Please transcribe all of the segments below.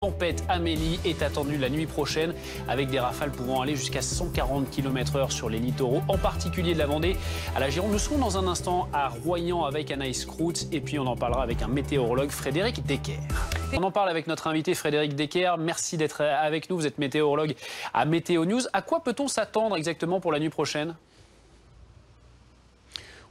Tempête Amélie est attendue la nuit prochaine avec des rafales pouvant aller jusqu'à 140 km/h sur les littoraux, en particulier de la Vendée à la Gironde. Nous serons dans un instant à Royan avec Anaïs Kroutz et puis on en parlera avec un météorologue, Frédéric Decker. On en parle avec notre invité Frédéric Decker. Merci d'être avec nous. Vous êtes météorologue à Météo News. À quoi peut-on s'attendre exactement pour la nuit prochaine ?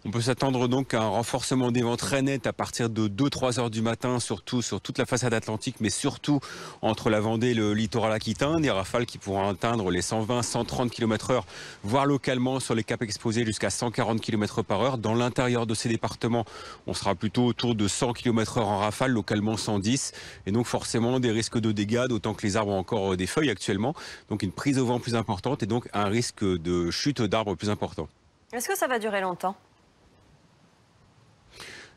On peut s'attendre donc à un renforcement des vents très net à partir de 2-3 heures du matin, surtout sur toute la façade atlantique, mais surtout entre la Vendée et le littoral aquitain. Des rafales qui pourront atteindre les 120-130 km/h, voire localement sur les caps exposés jusqu'à 140 km/h. Dans l'intérieur de ces départements, on sera plutôt autour de 100 km/h en rafale, localement 110. Et donc forcément des risques de dégâts, d'autant que les arbres ont encore des feuilles actuellement. Donc une prise au vent plus importante et donc un risque de chute d'arbres plus important. Est-ce que ça va durer longtemps ?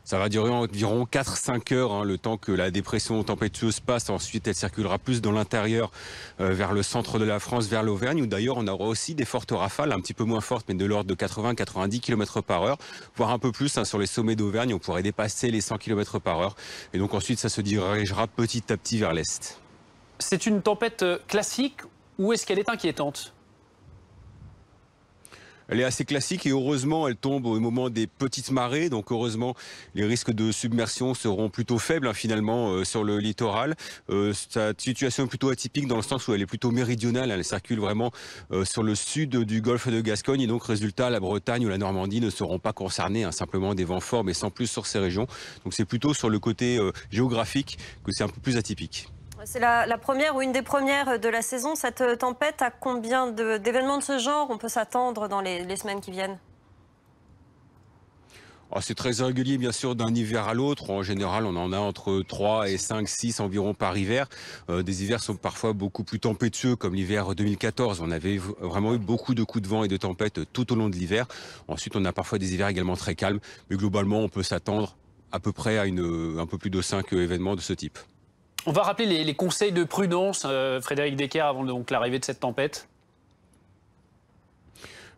Ça va durer environ 4-5 heures, le temps que la dépression tempétueuse passe. Ensuite, elle circulera plus dans l'intérieur, vers le centre de la France, vers l'Auvergne, où d'ailleurs on aura aussi des fortes rafales, un petit peu moins fortes, mais de l'ordre de 80-90 km/h, voire un peu plus sur les sommets d'Auvergne. On pourrait dépasser les 100 km/h. Et donc ensuite, ça se dirigera petit à petit vers l'est. C'est une tempête classique ou est-ce qu'elle est inquiétante ? Elle est assez classique et heureusement, elle tombe au moment des petites marées. Donc heureusement, les risques de submersion seront plutôt faibles finalement sur le littoral. Cette situation est plutôt atypique dans le sens où elle est plutôt méridionale. Elle circule vraiment sur le sud du golfe de Gascogne. Et donc résultat, la Bretagne ou la Normandie ne seront pas concernés. Simplement des vents forts, mais sans plus sur ces régions. Donc c'est plutôt sur le côté géographique que c'est un peu plus atypique. C'est la première ou une des premières de la saison. Cette tempête, à combien d'événements de ce genre on peut s'attendre dans les semaines qui viennent ? C'est très irrégulier, bien sûr, d'un hiver à l'autre. En général, on en a entre 3 et 5, 6 environ par hiver. Des hivers sont parfois beaucoup plus tempétueux, comme l'hiver 2014. On avait vraiment eu beaucoup de coups de vent et de tempêtes tout au long de l'hiver. Ensuite, on a parfois des hivers également très calmes. Mais globalement, on peut s'attendre à peu près à un peu plus de 5 événements de ce type. On va rappeler les conseils de prudence, Frédéric Decker, avant donc l'arrivée de cette tempête.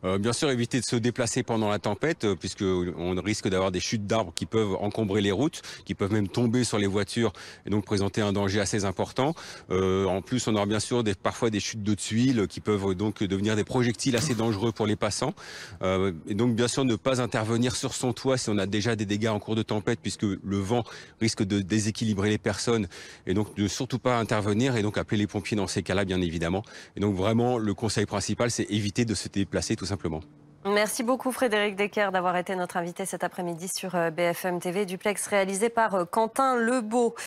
Bien sûr, éviter de se déplacer pendant la tempête, puisqu'on risque d'avoir des chutes d'arbres qui peuvent encombrer les routes, qui peuvent même tomber sur les voitures et donc présenter un danger assez important. En plus, on aura bien sûr parfois des chutes de tuiles qui peuvent donc devenir des projectiles assez dangereux pour les passants. Et donc, bien sûr, ne pas intervenir sur son toit si on a déjà des dégâts en cours de tempête, puisque le vent risque de déséquilibrer les personnes. Et donc, ne surtout pas intervenir et donc appeler les pompiers dans ces cas-là, bien évidemment. Et donc, vraiment, le conseil principal, c'est éviter de se déplacer tout simplement. Merci beaucoup Frédéric Decker d'avoir été notre invité cet après-midi sur BFM TV. Duplex réalisé par Quentin Lebeau.